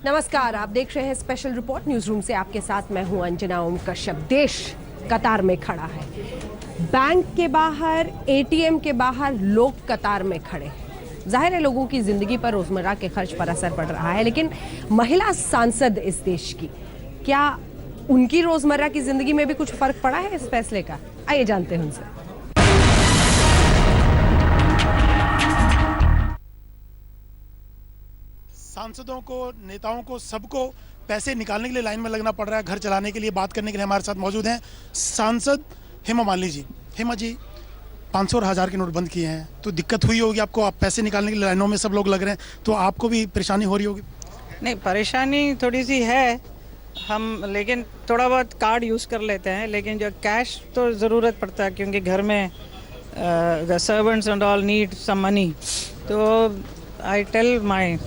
नमस्कार, आप देख रहे हैं स्पेशल रिपोर्ट न्यूज रूम से। आपके साथ मैं हूं अंजना ओम कश्यप। देश कतार में खड़ा है। बैंक के बाहर, एटीएम के बाहर लोग कतार में खड़े हैं। जाहिर है लोगों की जिंदगी पर, रोजमर्रा के खर्च पर असर पड़ रहा है, लेकिन महिला सांसद इस देश की, क्या उनकी रोजमर्रा की जिंदगी में भी कुछ फर्क पड़ा है इस फैसले का? आइए जानते हैं उनसे। सांसदों को, नेताओं को, सबको पैसे निकालने के लिए लाइन में लगना पड़ रहा है। घर चलाने के लिए, बात करने के लिए हमारे साथ मौजूद हैं सांसद हेमा मालिनी जी। हेमा जी, 500 और 1000 के नोट बंद किए हैं, तो दिक्कत हुई होगी आपको। आप पैसे निकालने के लिए लाइनों में सब लोग लग रहे हैं, तो आपको भी परेशानी हो रही होगी? नहीं, परेशानी थोड़ी सी है हम, लेकिन थोड़ा बहुत कार्ड यूज़ कर लेते हैं, लेकिन जो कैश तो ज़रूरत पड़ता है, क्योंकि घर में the servants and all need some money. तो I tell my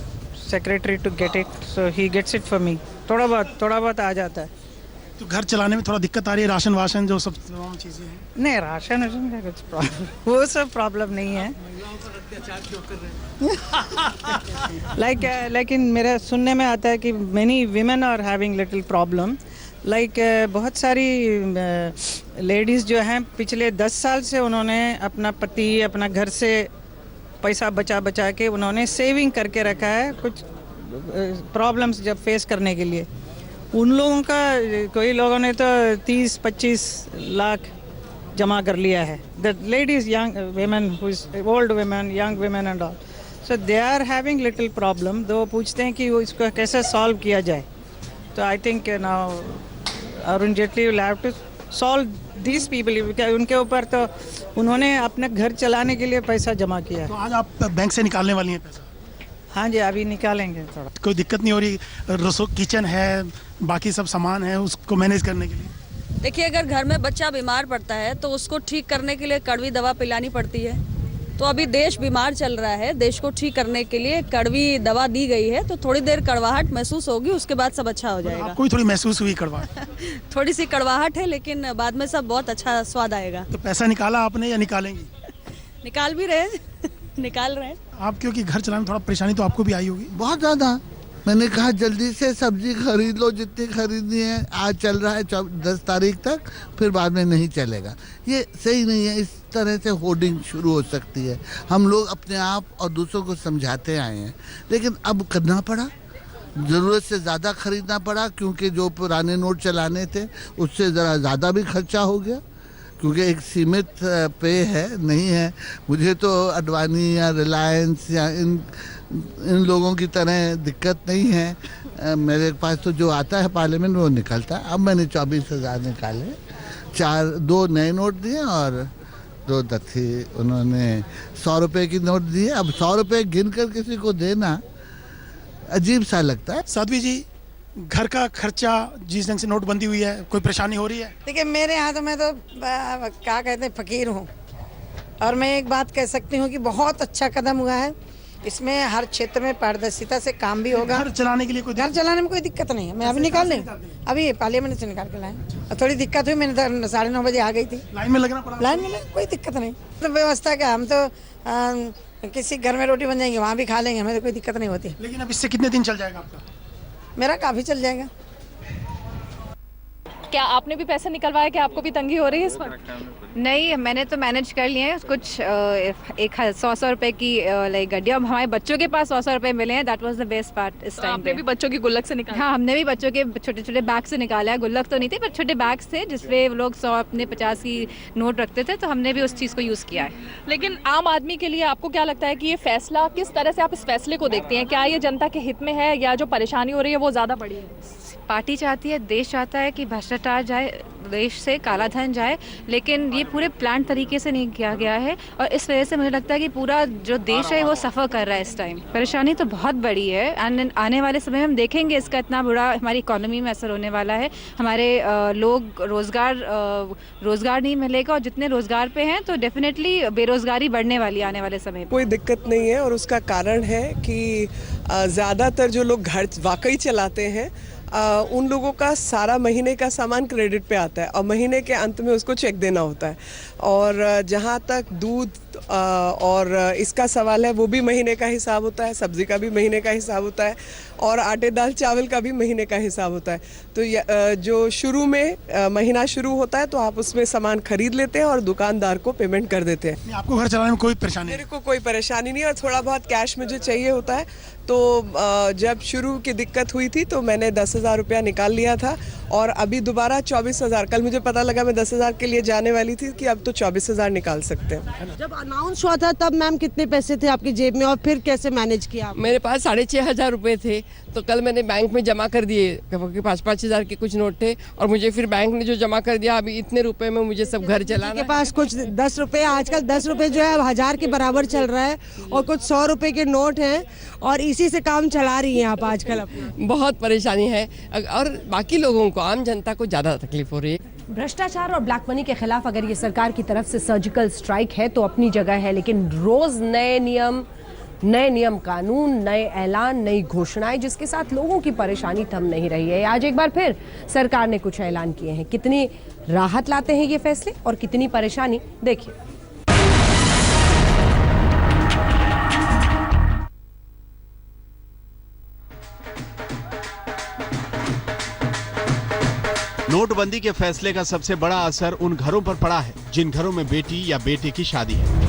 secretary to get it, so he gets it for me. थोड़ा बहुत आ जाता है। तो घर चलाने में थोड़ा दिक्कत आ रही है, राशन वाशन जो सब तमाम चीज़ें हैं? नहीं, राशन का कुछ प्रॉब्लम, वो सब प्रॉब्लम नहीं है। लेकिन मेरे सुनने में आता है कि many women are having little problem. बहुत सारी लेडीज़ जो हैं, पिछले 10 साल से उन्होंने अपना पति, अपना घर से पैसा बचा के उन्होंने सेविंग करके रखा है, कुछ प्रॉब्लम्स जब फेस करने के लिए। उन लोगों का, कोई लोगों ने तो 30-25 लाख जमा कर लिया है। The ladies, young women, old women, young women and all, so they are having little problem. तो पूछते हैं कि वो इसको कैसे सॉल्व किया जाए। तो I think now Arun Jaitley will have to solve this people. उनके ऊपर तो उन्होंने अपने घर चलाने के लिए पैसा जमा किया है। तो आज आप बैंक से निकालने वाली हैं पैसा? हाँ जी, अभी निकालेंगे। थोड़ा कोई दिक्कत नहीं हो रही? किचन है, बाकी सब सामान है, उसको मैनेज करने के लिए? देखिए, अगर घर में बच्चा बीमार पड़ता है तो उसको ठीक करने के लिए कड़वी दवा पिलानी पड़ती है। तो अभी देश बीमार चल रहा है, देश को ठीक करने के लिए कड़वी दवा दी गई है। तो थोड़ी देर कड़वाहट महसूस होगी, उसके बाद सब अच्छा हो जाएगा। आपको भी थोड़ी महसूस हुई कड़वाहट? थोड़ी सी कड़वाहट है, लेकिन बाद में सब बहुत अच्छा स्वाद आएगा। तो पैसा निकाला आपने या निकालेंगी? निकाल भी रहे निकाल रहे हैं। आप, क्योंकि घर चलाने में थोड़ा परेशानी तो आपको भी आई होगी? बहुत ज़्यादा। मैंने कहा जल्दी से सब्जी खरीद लो, जितनी खरीदनी है। आज चल रहा है 10 तारीख तक, फिर बाद में नहीं चलेगा। ये सही नहीं है। इस तरह से होर्डिंग शुरू हो सकती है। हम लोग अपने आप और दूसरों को समझाते आए हैं, लेकिन अब करना पड़ा, ज़रूरत से ज़्यादा खरीदना पड़ा, क्योंकि जो पुराने नोट चलाने थे उससे ज़रा ज़्यादा भी खर्चा हो गया, क्योंकि एक सीमित पे है, नहीं है। मुझे तो अडवाणी या रिलायंस या इन लोगों की तरह दिक्कत नहीं है। मेरे पास तो जो आता है पार्लियामेंट वो निकलता है। अब मैंने 24,000 निकाले, 2 नए नोट दिए और 2 दत्ती उन्होंने 100 रुपये की नोट दिए। अब 100 रुपये गिन कर किसी को देना अजीब सा लगता है। साध्वी जी, घर का खर्चा जिस ढंग से नोटबंदी हुई है, कोई परेशानी हो रही है? देखिए, मेरे यहाँ तो मैं तो क्या कहते हैं, फकीर हूँ। और मैं एक बात कह सकती हूँ कि बहुत अच्छा कदम हुआ है। इसमें हर क्षेत्र में पारदर्शिता से काम भी होगा। घर चलाने के लिए घर चलाने में कोई दिक्कत नहीं है। मैं अभी निकाल लें, अभी पार्लियामेंट से निकाल के लाए। और थोड़ी दिक्कत हुई, मैंने 9:30 बजे आ गई थी। लाइन में लगना पड़ा? लाइन में कोई दिक्कत नहीं। तो व्यवस्था क्या, हम तो किसी घर में रोटी बन जाएंगी, वहाँ भी खा लेंगे, हमें तो कोई दिक्कत नहीं होती। लेकिन अब इससे कितने दिन चल जाएगा आपका? मेरा काफ़ी चल जाएगा। क्या आपने भी पैसे निकलवाया? क्या आपको भी तंगी हो रही है इस पर? नहीं, मैंने तो मैनेज कर लिए हैं कुछ 100 रुपए की लाइक गड्डी। अब हमारे बच्चों के पास 100 रुपए मिले हैं। That was the best part इस टाइम पे। आपने भी बच्चों की गुल्लक से निकाला? हाँ, हमने भी बच्चों के छोटे छोटे बैग से निकाला है। गुल्लक तो नहीं थे, पर छोटे बैग्स थे जिसपे वो लोग 100 अपने 50 की नोट रखते थे, तो हमने भी उस चीज़ को यूज़ किया है। लेकिन आम आदमी के लिए आपको क्या लगता है कि ये फैसला, किस तरह से आप इस फैसले को देखते हैं? क्या ये जनता के हित में है, या जो परेशानी हो रही है वो ज़्यादा बड़ी है? पार्टी चाहती है, देश चाहता है कि भ्रष्टाचार जाए, देश से काला धन जाए, लेकिन ये पूरे प्लान तरीके से नहीं किया गया है। और इस वजह से मुझे लगता है कि पूरा जो देश है वो सफ़र कर रहा है इस टाइम। परेशानी तो बहुत बड़ी है, एंड आने वाले समय में हम देखेंगे इसका इतना बुरा हमारी इकोनॉमी में असर होने वाला है। हमारे लोग रोज़गार नहीं मिलेगा, और जितने रोज़गार पे हैं तो डेफिनेटली बेरोज़गारी बढ़ने वाली है आने वाले समय में। कोई दिक्कत नहीं है, और उसका कारण है कि ज़्यादातर जो लोग घर वाकई चलाते हैं, उन लोगों का सारा महीने का सामान क्रेडिट पे आता है, और महीने के अंत में उसको चेक देना होता है। और जहाँ तक दूध, और इसका सवाल है, वो भी महीने का हिसाब होता है, सब्जी का भी महीने का हिसाब होता है और आटे दाल चावल का भी महीने का हिसाब होता है। तो जो शुरू में महीना शुरू होता है तो आप उसमें सामान खरीद लेते हैं और दुकानदार को पेमेंट कर देते हैं। आपको घर चलाने में कोई परेशानी मेरे को कोई परेशानी नहीं और थोड़ा बहुत कैश मुझे चाहिए होता है। तो जब शुरू की दिक्कत हुई थी तो मैंने 10,000 रुपया निकाल लिया था और अभी दोबारा 24,000। कल मुझे पता लगा मैं 10,000 के लिए जाने वाली थी कि अब तो 24,000 निकाल सकते हैं। जब अनाउंस हुआ था तब मैम कितने पैसे थे आपकी जेब में और फिर कैसे मैनेज किया? मेरे पास 6,500 रुपये थे तो कल मैंने बैंक में जमा कर दिए, क्योंकि 5-5 हज़ार के कुछ नोट थे और मुझे फिर बैंक ने जो जमा कर दिया, अभी इतने रुपए में मुझे सब घर चलाना। के पास कुछ 10 रुपए, आजकल 10 रुपए जो है 1000 के बराबर चल रहा है और कुछ 100 रुपए के नोट हैं और इसी से काम चला रही हैं आप आजकल अपना। बहुत परेशानी है और बाकी लोगों को, आम जनता को ज़्यादा तकलीफ हो रही है। भ्रष्टाचार और ब्लैक मनी के खिलाफ अगर ये सरकार की तरफ से सर्जिकल स्ट्राइक है तो अपनी जगह है, लेकिन रोज नए नियम कानून, नए ऐलान, नई घोषणाएं जिसके साथ लोगों की परेशानी थम नहीं रही है। आज एक बार फिर सरकार ने कुछ ऐलान किए हैं। कितनी राहत लाते हैं ये फैसले और कितनी परेशानी, देखिए। नोटबंदी के फैसले का सबसे बड़ा असर उन घरों पर पड़ा है जिन घरों में बेटी या बेटे की शादी है।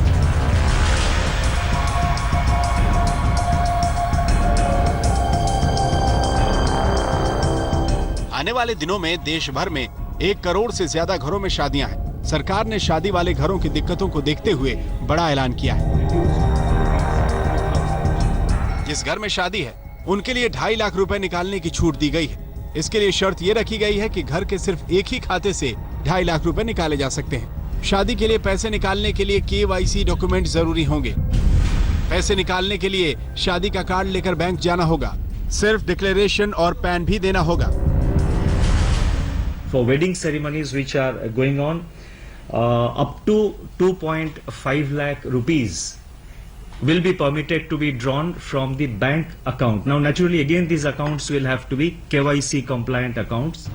आने वाले दिनों में देश भर में 1 करोड़ से ज्यादा घरों में शादियां हैं। सरकार ने शादी वाले घरों की दिक्कतों को देखते हुए बड़ा ऐलान किया है। जिस घर में शादी है उनके लिए 2.5 लाख रुपए निकालने की छूट दी गई है। इसके लिए शर्त ये रखी गई है कि घर के सिर्फ एक ही खाते से 2.5 लाख रुपए निकाले जा सकते हैं। शादी के लिए पैसे निकालने के लिए KYC डॉक्यूमेंट जरूरी होंगे। पैसे निकालने के लिए शादी का कार्ड लेकर बैंक जाना होगा। सिर्फ डिक्लेरेशन और पैन भी देना होगा। For wedding ceremonies which are going on, up to 2.5 lakh rupees will be permitted to be drawn from the bank account. Now naturally again these accounts will have to be KYC compliant accounts.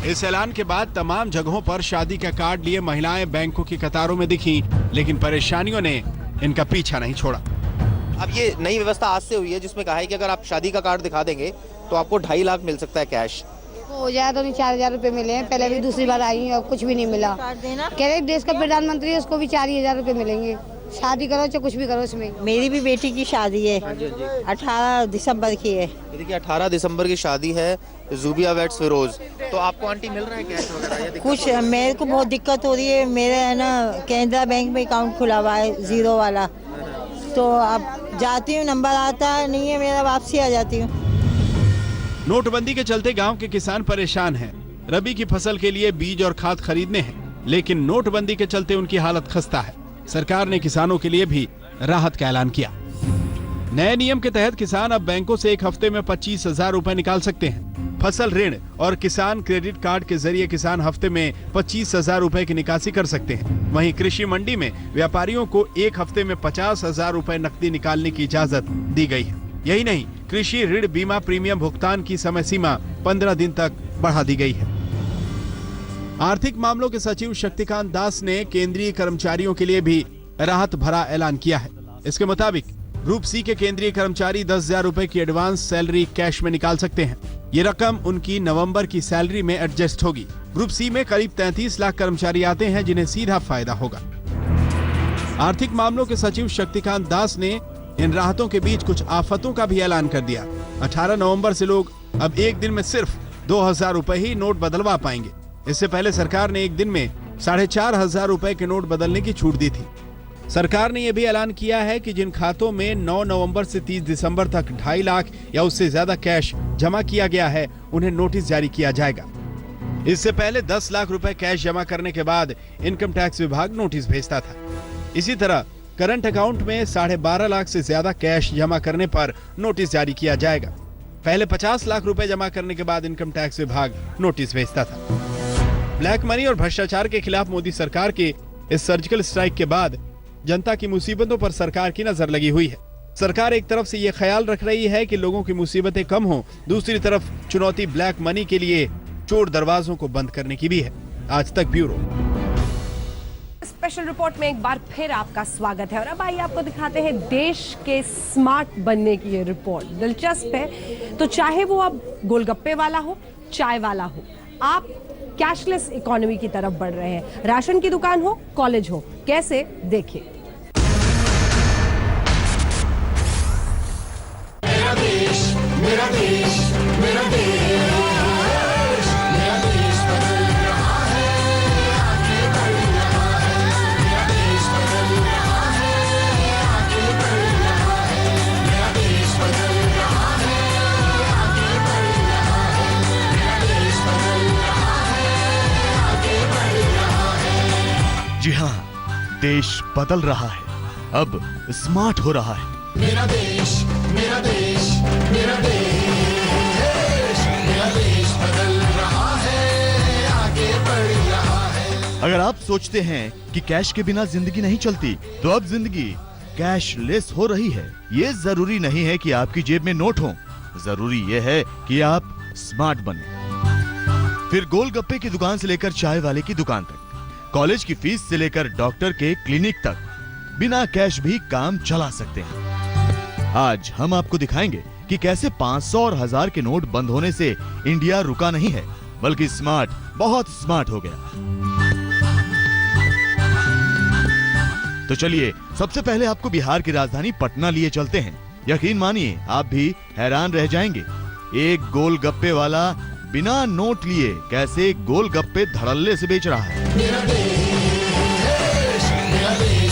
इस ऐलान के बाद तमाम जगहों पर शादी का card लिए महिलाएं बैंकों की कतारों में दिखी, लेकिन परेशानियों ने इनका पीछा नहीं छोड़ा। अब ये नई व्यवस्था आज से हुई है जिसमें कहा है कि अगर आप शादी का कार्ड दिखा देंगे तो आपको 2.5 लाख मिल सकता है कैश। हो जाए तो नहीं 4,000 रुपए मिले हैं, पहले भी दूसरी बार आई हैं और कुछ भी नहीं मिला। कह रहे देश का प्रधानमंत्री है उसको भी 4,000 रुपए मिलेंगे। शादी करो चाहे कुछ भी करो इसमें। मेरी भी बेटी की शादी है, 18 दिसंबर की है। देखिए 18 दिसंबर की शादी है, जूबिया वेट्स फिरोज। तो आपको आंटी मिल रहा है कैश वगैरह? कुछ मेरे को बहुत दिक्कत हो रही है। मेरा है ना केनरा बैंक में अकाउंट खुला हुआ है 0 वाला, तो अब जाती हूँ नंबर आता है नहीं है मेरा, वापसी आ जाती हूँ। नोटबंदी के चलते गांव के किसान परेशान हैं। रबी की फसल के लिए बीज और खाद खरीदने हैं, लेकिन नोटबंदी के चलते उनकी हालत खस्ता है। सरकार ने किसानों के लिए भी राहत का ऐलान किया। नए नियम के तहत किसान अब बैंकों से एक हफ्ते में 25,000 रुपए निकाल सकते हैं। फसल ऋण और किसान क्रेडिट कार्ड के जरिए किसान हफ्ते में 25,000 रुपए की निकासी कर सकते हैं। वहीं कृषि मंडी में व्यापारियों को एक हफ्ते में 50,000 रुपए नकदी निकालने की इजाजत दी गई है। यही नहीं, कृषि ऋण बीमा प्रीमियम भुगतान की समय सीमा 15 दिन तक बढ़ा दी गई है। आर्थिक मामलों के सचिव शक्तिकांत दास ने केंद्रीय कर्मचारियों के लिए भी राहत भरा ऐलान किया है। इसके मुताबिक ग्रुप सी के केंद्रीय कर्मचारी 10,000 रुपए की एडवांस सैलरी कैश में निकाल सकते हैं। ये रकम उनकी नवंबर की सैलरी में एडजस्ट होगी। ग्रुप सी में करीब 33 लाख कर्मचारी आते हैं जिन्हें सीधा फायदा होगा। आर्थिक मामलों के सचिव शक्तिकांत दास ने इन राहतों के बीच कुछ आफतों का भी ऐलान कर दिया। 18 नवंबर से लोग अब एक दिन में सिर्फ 2,000 रुपए ही नोट बदलवा पाएंगे। इससे पहले सरकार ने एक दिन में 4,500 रुपए के नोट बदलने की छूट दी थी। सरकार ने यह भी ऐलान किया है कि जिन खातों में 9 नवंबर से 30 दिसंबर तक 2.5 लाख या उससे ज्यादा कैश जमा किया गया है उन्हें नोटिस जारी किया जाएगा। इससे पहले 10 लाख रुपए कैश जमा करने के बाद इनकम टैक्स विभाग नोटिस भेजता था। इसी तरह करंट अकाउंट में 12.5 लाख से ज्यादा कैश जमा करने पर नोटिस जारी किया जाएगा। पहले 50 लाख रुपए जमा करने के बाद इनकम टैक्स विभाग नोटिस भेजता था। ब्लैक मनी और भ्रष्टाचार के खिलाफ मोदी सरकार के इस सर्जिकल स्ट्राइक के बाद जनता की मुसीबतों पर सरकार की नजर लगी हुई है। सरकार एक तरफ से ये ख्याल रख रही है कि लोगों की मुसीबतें कम हों, दूसरी तरफ चुनौती ब्लैक मनी के लिए चोर दरवाजों को बंद करने की भी है। आज तक ब्यूरो। स्पेशल रिपोर्ट में एक बार फिर आपका स्वागत है। और अब आइए आपको दिखाते हैं देश के स्मार्ट बनने की ये रिपोर्ट। दिलचस्प है। तो चाहे वो अब गोलगप्पे वाला हो, चाय वाला हो, आप कैशलेस इकोनॉमी की तरफ बढ़ रहे हैं। राशन की दुकान हो, कॉलेज हो, कैसे, देखिए। मेरा देश, मेरा देश, मेरा देश, मेरा देश बदल रहा है, आगे बढ़ रहा है। मेरा देश बदल रहा है, आगे बढ़ रहा है। मेरा देश बदल रहा है, आगे बढ़ रहा है। मेरा देश बदल रहा है, आगे बढ़ रहा है। जी हाँ, देश बदल रहा है, अब स्मार्ट हो रहा है। मेरा देश, मेरा देश, मेरा देश, मेरा देश बदल रहा है, आगे बढ़ रहा है। अगर आप सोचते हैं कि कैश के बिना जिंदगी नहीं चलती, तो अब जिंदगी कैशलेस हो रही है। ये जरूरी नहीं है कि आपकी जेब में नोट हो, जरूरी ये है कि आप स्मार्ट बने। फिर गोलगप्पे की दुकान से लेकर चाय वाले की दुकान तक, कॉलेज की फीस से लेकर डॉक्टर के क्लिनिक तक, बिना कैश भी काम चला सकते हैं। आज हम आपको दिखाएंगे कि कैसे 500 और 1000 के नोट बंद होने से इंडिया रुका नहीं है, बल्कि स्मार्ट, बहुत स्मार्ट हो गया। तो चलिए सबसे पहले आपको बिहार की राजधानी पटना लिए चलते हैं। यकीन मानिए आप भी हैरान रह जाएंगे। एक गोलगप्पे वाला बिना नोट लिए कैसे गोलगप्पे धड़ल्ले से बेच रहा है। मेरा देश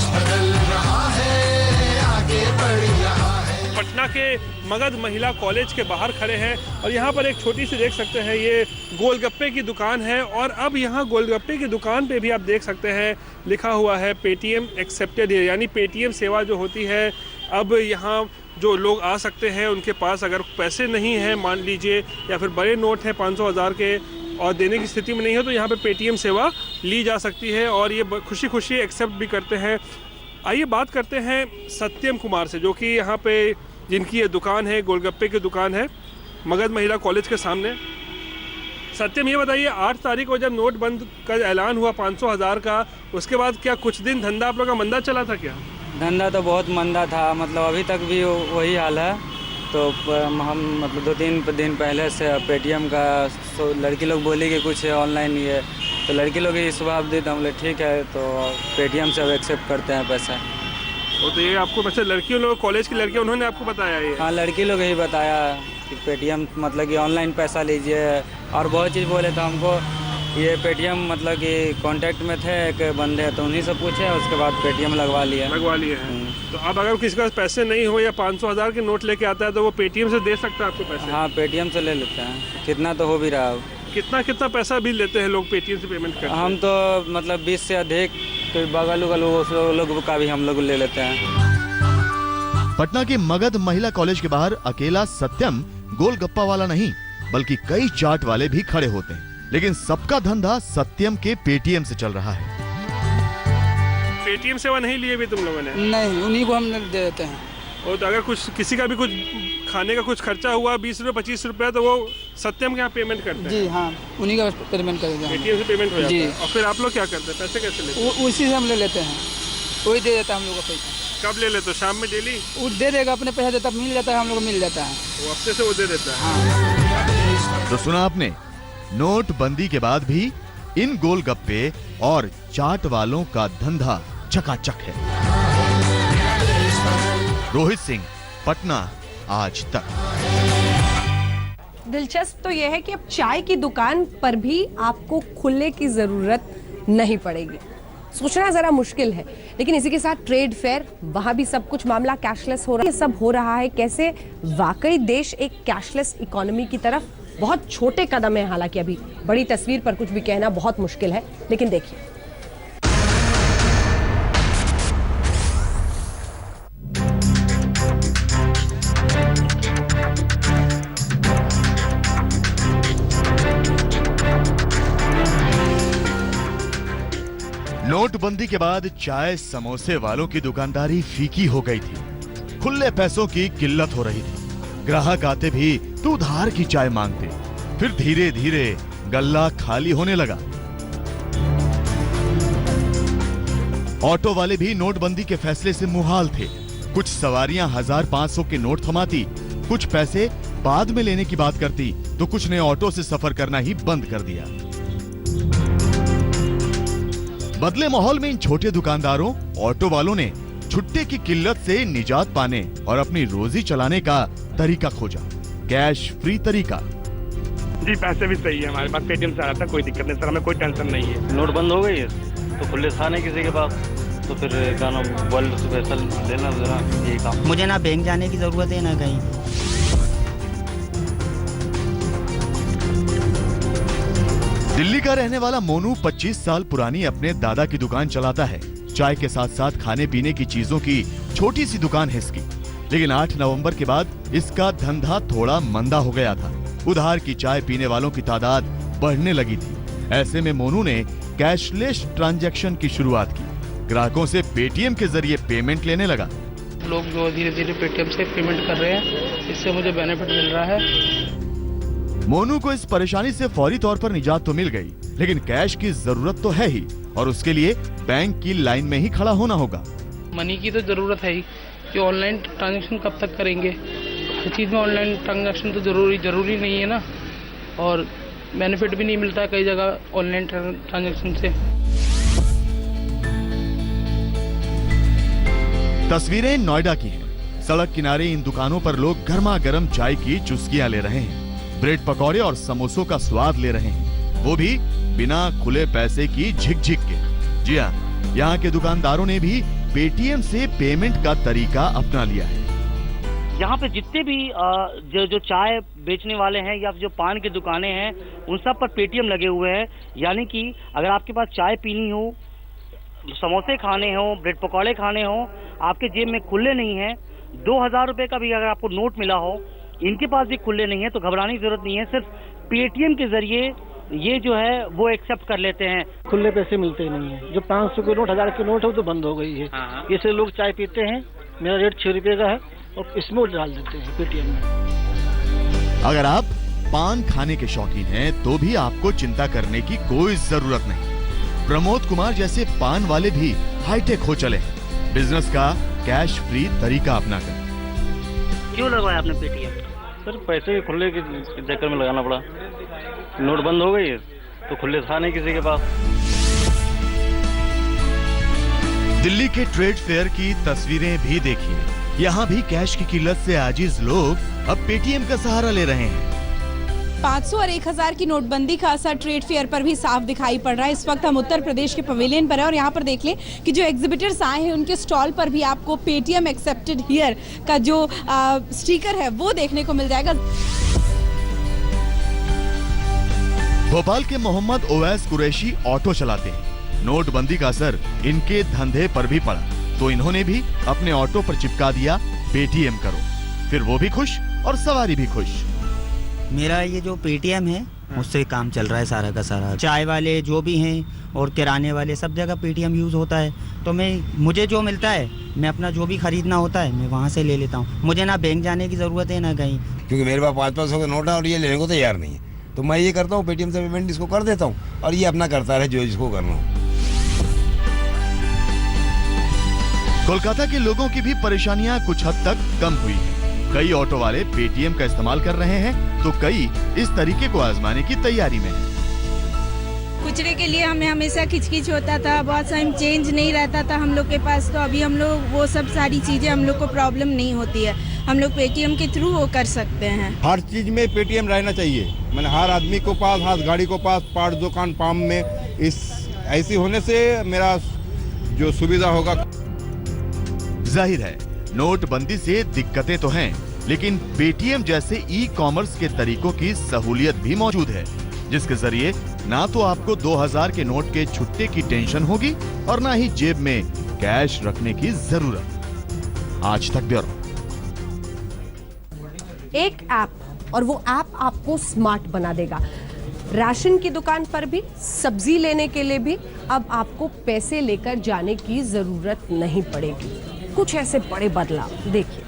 बदल रहा है, आगे बढ़ रहा है। पटना के मगध महिला कॉलेज के बाहर खड़े हैं और यहाँ पर एक छोटी सी देख सकते हैं ये गोलगप्पे की दुकान है। और अब यहाँ गोलगप्पे की दुकान पे भी आप देख सकते हैं लिखा हुआ है पेटीएम एक्सेप्टेड है, यानी पेटीएम सेवा जो होती है अब यहाँ जो लोग आ सकते हैं, उनके पास अगर पैसे नहीं हैं मान लीजिए, या फिर बड़े नोट हैं 500 1000 के और देने की स्थिति में नहीं है, तो यहाँ पे पेटीएम सेवा ली जा सकती है और ये खुशी खुशी एक्सेप्ट भी करते हैं। आइए बात करते हैं सत्यम कुमार से, जो कि यहाँ पे जिनकी ये दुकान है, गोलगप्पे की दुकान है मगध महिला कॉलेज के सामने। सत्यम, ये बताइए 8 तारीख को जब नोट बंद का ऐलान हुआ 500 1000 का, उसके बाद क्या कुछ दिन धंधा आप लोग का मंदा चला था क्या? धंधा तो बहुत मंदा था, मतलब अभी तक भी वही हाल है। तो हम मतलब 2-3 दिन पहले से पेटीएम का लड़की लोग बोली कि कुछ ऑनलाइन ये, तो लड़की लोग ही स्वभाव दी, तो हम बोले ठीक है, तो पेटीएम से अब एक्सेप्ट करते हैं पैसा। तो ये आपको मतलब लड़कियों लोग, कॉलेज की लड़कियाँ उन्होंने आपको बताया ये? हाँ, लड़की लोग ही बताया कि पेटीएम मतलब कि ऑनलाइन पैसा लीजिए, और बहुत चीज़ बोले। तो हमको ये पेटीएम मतलब कि कांटेक्ट में थे एक बंदे, तो उन्हीं से पूछे, उसके बाद पेटीएम लगवा लिए हैं। तो अब अगर किसी के पास पैसे नहीं हो या 500 1000 के नोट लेके आता है, तो वो पेटीएम से दे सकता है आपको पैसे? हाँ, पेटीएम से ले लेते हैं। कितना तो हो भी रहा है। कितना पैसा भी लेते हैं लोग पेटीएम से पेमेंट करते हैं? हम तो मतलब 20 से अधिक, कोई बगल उगल लोग का भी हम लोग ले लेते हैं। पटना के मगध महिला कॉलेज के बाहर अकेला सत्यम गोलगप्पा वाला नहीं, बल्कि कई चाट वाले भी खड़े होते हैं, लेकिन सबका धंधा सत्यम के पेटीएम से चल रहा है। पेटीएम सेवा नहीं लिए भी तुम लोगों ने? नहीं, उन्हीं को हम दे देते हैं। और तो अगर कुछ किसी का भी कुछ खाने का कुछ खर्चा हुआ 20 रुपये 25 रुपये, तो वो सत्यम के यहाँ पेमेंट करते हैं? जी हाँ, उन्हीं का पेमेंट कर देते हैं। पेटीएम से पेमेंट हो जाता जी। है। और फिर आप लोग क्या करते हैं, पैसे कैसे लेते हैं? उसी से हम ले लेते हैं, वही दे देता है हम लोग का पैसा। कब ले लेते हो, शाम में डेली? वो दे देगा, अपने पैसा देता, मिल जाता है, हम लोग मिल जाता है। वो हफ्ते से वो दे देता है। तो सुना आपने, नोटबंदी के बाद भी इन गोलगप्पे और चाट वालों का धंधा चकाचक है। रोहित सिंह, पटना, आज तक। दिलचस्प तो यह है कि अब चाय की दुकान पर भी आपको खुलने की जरूरत नहीं पड़ेगी। सोचना जरा मुश्किल है, लेकिन इसी के साथ ट्रेड फेयर, वहां भी सब कुछ मामला कैशलेस हो रहा है। ये सब हो रहा है कैसे? वाकई देश एक कैशलेस इकोनॉमी की तरफ बहुत छोटे कदम है, हालांकि अभी बड़ी तस्वीर पर कुछ भी कहना बहुत मुश्किल है, लेकिन देखिए। नोटबंदी के बाद चाय समोसे वालों की दुकानदारी फीकी हो गई थी। खुले पैसों की किल्लत हो रही थी। ग्राहक आते भी तो उधार की चाय मांगते, फिर धीरे धीरे गल्ला खाली होने लगा। ऑटो वाले भी नोटबंदी के फैसले से मुहाल थे। कुछ सवारियां 1500 के नोट थमाती, कुछ पैसे बाद में लेने की बात करती, तो कुछ ने ऑटो से सफर करना ही बंद कर दिया। बदले माहौल में इन छोटे दुकानदारों, ऑटो वालों ने छुट्टे की किल्लत से निजात पाने और अपनी रोजी चलाने का तरीका खोजा, कैश फ्री तरीका। जी पैसे भी सही है, हमारे पास पेटीएम से आ रहा था, कोई दिक्कत नहीं सर, हमें कोई टेंशन नहीं है। नोट बंद हो गई है तो खुले था नहीं किसी के पास, तो फिर गाना वर्ल्ड से पैसा लेना जरा यही काम। मुझे ना बैंक जाने की जरूरत है ना कहीं। दिल्ली का रहने वाला मोनू 25 साल पुरानी अपने दादा की दुकान चलाता है। चाय के साथ साथ खाने पीने की चीजों की छोटी सी दुकान है इसकी, लेकिन 8 नवंबर के बाद इसका धंधा थोड़ा मंदा हो गया था। उधार की चाय पीने वालों की तादाद बढ़ने लगी थी। ऐसे में मोनू ने कैशलेस ट्रांजैक्शन की शुरुआत की। ग्राहकों से पेटीएम के जरिए पेमेंट लेने लगा। लोग जो धीरे धीरे पेटीएम से पेमेंट कर रहे हैं, इससे मुझे बेनिफिट मिल रहा है। मोनू को इस परेशानी से फौरी तौर पर निजात तो मिल गई, लेकिन कैश की जरूरत तो है ही, और उसके लिए बैंक की लाइन में ही खड़ा होना होगा। मनी की तो जरूरत है ही, कि ऑनलाइन ट्रांजेक्शन कब तक करेंगे। हर चीज़ में ऑनलाइन ट्रांजेक्शन तो जरूरी नहीं है ना, और बेनिफिट भी नहीं मिलता है कई जगह ऑनलाइन ट्रांजेक्शन से। तस्वीरें नोएडा की हैं। सड़क किनारे इन दुकानों पर लोग गर्मा गर्म चाय की चुस्कियां ले रहे हैं, ब्रेड पकौड़े और समोसों का स्वाद ले रहे हैं, वो भी बिना खुले पैसे की झिक-झिक के। जी हाँ, यहाँ के दुकानदारों ने भी पेटीएम से पेमेंट का तरीका अपना लिया है। यहाँ पे जितने भी जो चाय बेचने वाले हैं या जो पान की दुकानें हैं, उन सब पर पेटीएम लगे हुए हैं। यानी कि अगर आपके पास चाय पीनी हो, समोसे खाने हो, ब्रेड पकौड़े खाने हो, आपके जेब में खुले नहीं है, 2000 रुपए का भी अगर आपको नोट मिला हो, इनके पास भी खुले नहीं है, तो घबराने की जरूरत नहीं है। सिर्फ पेटीएम के जरिए ये जो है वो एक्सेप्ट कर लेते हैं। खुले पैसे मिलते नहीं है, जो 500 के नोट, 1000 के नोट है वो तो बंद हो गई है। इससे लोग चाय पीते हैं, मेरा रेट 6 रुपये का है, और इसमें डाल देते हैं पेटीएम में। अगर आप पान खाने के शौकीन हैं, तो भी आपको चिंता करने की कोई जरूरत नहीं। प्रमोद कुमार जैसे पान वाले भी हाईटेक हो चले हैं, बिजनेस का कैश फ्री तरीका अपनाकर। क्यों लगवाया आपने पेटीएम? सर पैसे खुले के चक्कर में लगाना पड़ा, नोट बंद हो गई है तो खुले था नहीं किसी के पास। दिल्ली के ट्रेड फेयर की तस्वीरें भी देखिए। यहाँ भी कैश की किल्लत से आजिज लोग अब पेटीएम का सहारा ले रहे हैं। 500 और 1000 की नोटबंदी का असर ट्रेड फेयर पर भी साफ दिखाई पड़ रहा है। इस वक्त हम उत्तर प्रदेश के पवेलियन पर है और यहाँ पर देख लें कि जो एग्जिबिटर्स आए हैं उनके स्टॉल पर भी आपको पेटीएम एक्सेप्टेड हियर का जो स्टिकर है वो देखने को मिल जाएगा। भोपाल के मोहम्मद ओवैस कुरैशी ऑटो चलाते हैं। नोटबंदी का असर इनके धंधे पर भी पड़ा, तो इन्होंने भी अपने ऑटो पर चिपका दिया पेटीएम करो। फिर वो भी खुश और सवारी भी खुश। मेरा ये जो पेटीएम है उससे काम चल रहा है सारा का सारा। चाय वाले जो भी हैं और किराने वाले सब जगह पेटीएम यूज़ होता है, तो मुझे जो मिलता है मैं अपना जो भी खरीदना होता है मैं वहाँ से ले लेता हूँ। मुझे ना बैंक जाने की ज़रूरत है ना कहीं, क्योंकि मेरे पास 500 का नोट है और ये लेने को तैयार नहीं है, तो मैं ये करता हूँ पेटीएम से पेमेंट इसको कर देता हूँ और ये अपना करता रहे जो इसको करना हो। कोलकाता के लोगों की भी परेशानियां कुछ हद तक कम हुई हैं। कई ऑटो वाले पेटीएम का इस्तेमाल कर रहे हैं, तो कई इस तरीके को आजमाने की तैयारी में हैं। कुचरे के लिए हमें हमेशा खिचखिच होता था, बहुत टाइम चेंज नहीं रहता था हम लोग के पास, तो अभी हम लोग वो सब सारी चीजें हम लोग को प्रॉब्लम नहीं होती है, हम लोग पेटीएम के थ्रू वो कर सकते हैं। हर चीज में पेटीएम रहना चाहिए, मैंने हर आदमी को पास, हर गाड़ी को पास, पार्ट दुकान, पाम में, इस ऐसी होने से मेरा जो सुविधा होगा। जाहिर है नोटबंदी से दिक्कतें तो हैं, लेकिन पेटीएम जैसे ई कॉमर्स के तरीकों की सहूलियत भी मौजूद है, जिसके जरिए ना तो आपको 2000 के नोट के छुट्टे की टेंशन होगी और ना ही जेब में कैश रखने की जरूरत। आज तक ब्यूरो। एक ऐप, और वो ऐप आपको स्मार्ट बना देगा। राशन की दुकान पर भी, सब्जी लेने के लिए भी अब आपको पैसे लेकर जाने की जरूरत नहीं पड़ेगी। कुछ ऐसे बड़े बदलाव देखिए।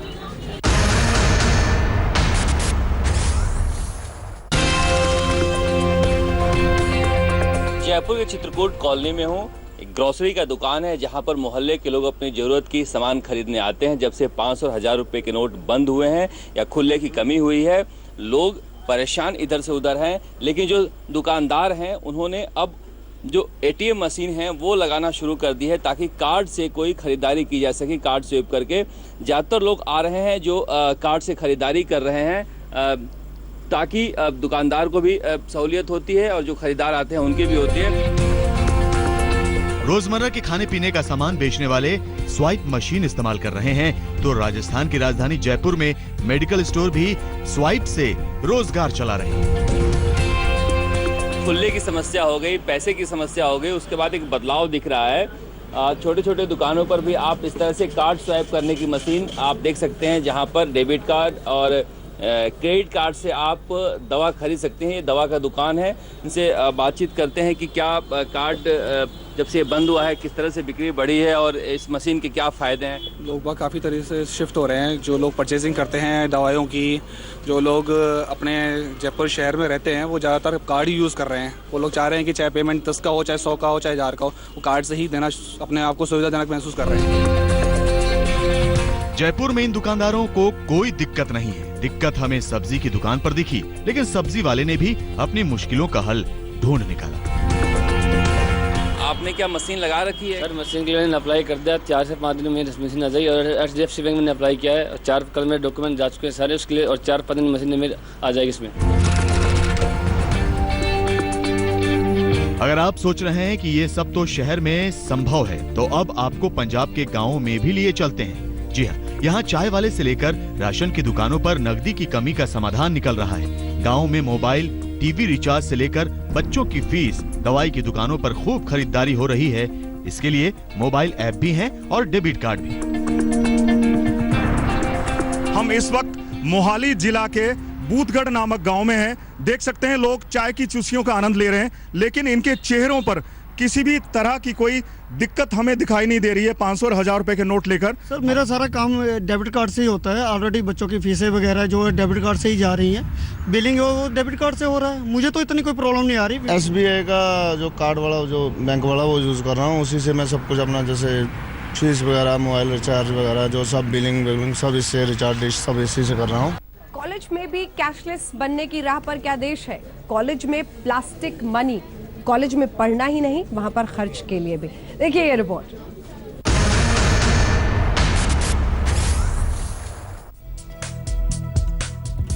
जयपुर के चित्रकूट कॉलोनी में हूँ। एक ग्रोसरी का दुकान है जहां पर मोहल्ले के लोग अपनी ज़रूरत की सामान खरीदने आते हैं। जब से 500 और 1000 रुपये के नोट बंद हुए हैं या खुले की कमी हुई है, लोग परेशान इधर से उधर हैं। लेकिन जो दुकानदार हैं उन्होंने अब जो ATM मशीन है वो लगाना शुरू कर दी है ताकि कार्ड से कोई ख़रीदारी की जा सके। कार्ड स्वीप करके ज़्यादातर लोग आ रहे हैं जो कार्ड से ख़रीदारी कर रहे हैं ताकि दुकानदार को भी सहूलियत होती है और जो खरीदार आते हैं उनकी भी होती है। रोजमर्रा के खाने पीने का सामान बेचने वाले स्वाइप मशीन इस्तेमाल कर रहे हैं, तो राजस्थान की राजधानी जयपुर में मेडिकल स्टोर भी स्वाइप से रोजगार चला रहे हैं। खुले की समस्या हो गई, पैसे की समस्या हो गई, उसके बाद एक बदलाव दिख रहा है। छोटे छोटे दुकानों पर भी आप इस तरह से कार्ड स्वाइप करने की मशीन आप देख सकते हैं, जहां पर डेबिट कार्ड और क्रेडिट कार्ड से आप दवा खरीद सकते हैं। ये दवा का दुकान है, इनसे बातचीत करते हैं कि क्या कार्ड जब से बंद हुआ है किस तरह से बिक्री बढ़ी है और इस मशीन के क्या फ़ायदे हैं। लोग बाग काफ़ी तरह से शिफ्ट हो रहे हैं। जो लोग परचेजिंग करते हैं दवाइयों की, जो लोग अपने जयपुर शहर में रहते हैं वो ज़्यादातर कार्ड ही यूज़ कर रहे हैं। वो लोग चाह रहे हैं कि चाहे पेमेंट 10 का हो, चाहे 100 का हो, चाहे 1000 का हो, वो कार्ड से ही देना अपने आप को सुविधाजनक महसूस कर रहे हैं। जयपुर में इन दुकानदारों को कोई दिक्कत नहीं है। दिक्कत हमें सब्जी की दुकान पर दिखी, लेकिन सब्जी वाले ने भी अपनी मुश्किलों का हल ढूंढ निकाला। आपने क्या मशीन लगा रखी है? सर मशीन के लिए मैंने अप्लाई कर दिया, 4 से 5 दिन में मेरी मशीन आ जाएगी और HDFC बैंक मैंने अप्लाई किया है। 4 कल मेरे डॉक्यूमेंट जा चुके हैं सारे उसके लिए, और 4-5 दिन मशीन मेरी आ जाएगी इसमें। अगर आप सोच रहे हैं कि ये सब तो शहर में संभव है, तो अब आपको पंजाब के गाँव में भी लिए चलते हैं। जी हाँ, यहाँ चाय वाले से लेकर राशन की दुकानों पर नकदी की कमी का समाधान निकल रहा है। गाँव में मोबाइल, टीवी रिचार्ज से लेकर बच्चों की फीस, दवाई की दुकानों पर खूब खरीदारी हो रही है। इसके लिए मोबाइल ऐप भी हैं और डेबिट कार्ड भी। हम इस वक्त मोहाली जिला के बूथगढ़ नामक गांव में हैं। देख सकते हैं लोग चाय की चुस्कियों का आनंद ले रहे हैं, लेकिन इनके चेहरों पर किसी भी तरह की कोई दिक्कत हमें दिखाई नहीं दे रही है 500 और 1000 रुपए के नोट लेकर। सर मेरा सारा काम डेबिट कार्ड से ही होता है। ऑलरेडी बच्चों की फीसें वगैरह जो है डेबिट कार्ड से ही जा रही हैं। बिलिंग वो डेबिट कार्ड से हो रहा है। मुझे तो इतनी कोई प्रॉब्लम नहीं आ रही। SBI का जो कार्ड वाला, जो बैंक वाला, वो यूज़ कर रहा हूँ। उसी से मैं सब कुछ अपना, जैसे फीस वगैरह, मोबाइल रिचार्ज वगैरह, जो सब बिलिंग सब इससे, रिचार्ज सब इसी से कर रहा हूँ। कॉलेज में भी कैशलेस बनने की राह पर क्या देश है। कॉलेज में प्लास्टिक मनी, कॉलेज में पढ़ना ही नहीं, वहां पर खर्च के लिए भी। देखिए ये रिपोर्ट।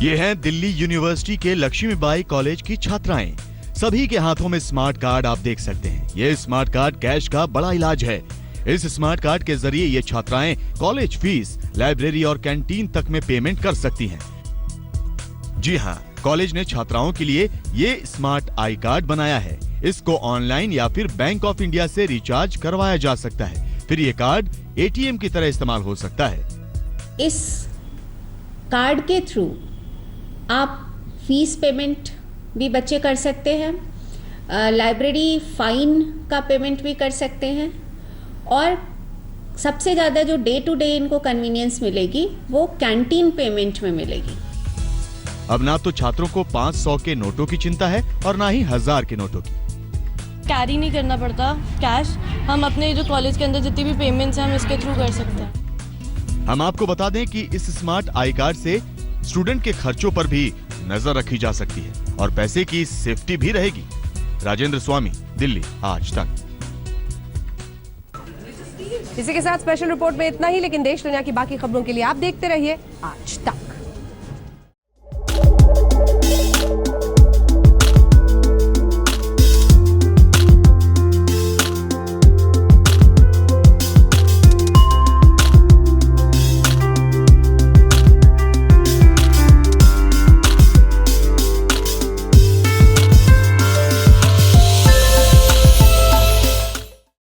ये हैं दिल्ली यूनिवर्सिटी के लक्ष्मीबाई कॉलेज की छात्राएं। सभी के हाथों में स्मार्ट कार्ड आप देख सकते हैं। ये स्मार्ट कार्ड कैश का बड़ा इलाज है। इस स्मार्ट कार्ड के जरिए ये छात्राएं कॉलेज फीस, लाइब्रेरी और कैंटीन तक में पेमेंट कर सकती हैं। जी हाँ, कॉलेज ने छात्राओं के लिए ये स्मार्ट आई कार्ड बनाया है। इसको ऑनलाइन या फिर बैंक ऑफ इंडिया से रिचार्ज करवाया जा सकता है। फिर ये कार्ड ATM की तरह इस्तेमाल हो सकता है। इस कार्ड के थ्रू आप फीस पेमेंट भी बच्चे कर सकते हैं, लाइब्रेरी फाइन का पेमेंट भी कर सकते हैं, और सबसे ज़्यादा जो डे टू डे इनको कन्वीनियंस मिलेगी वो कैंटीन पेमेंट में मिलेगी। अब ना तो छात्रों को 500 के नोटों की चिंता है और ना ही 1000 के नोटों की। कैरी नहीं करना पड़ता कैश। हम अपने जो कॉलेज के अंदर जितनी भी पेमेंट्स हैं हम इसके थ्रू कर सकते हैं। हम आपको बता दें कि इस स्मार्ट आई कार्ड से स्टूडेंट के खर्चों पर भी नजर रखी जा सकती है और पैसे की सेफ्टी भी रहेगी। राजेंद्र स्वामी, दिल्ली आज तक। इसी के साथ स्पेशल रिपोर्ट में इतना ही, लेकिन देश दुनिया की बाकी खबरों के लिए आप देखते रहिए आज तक।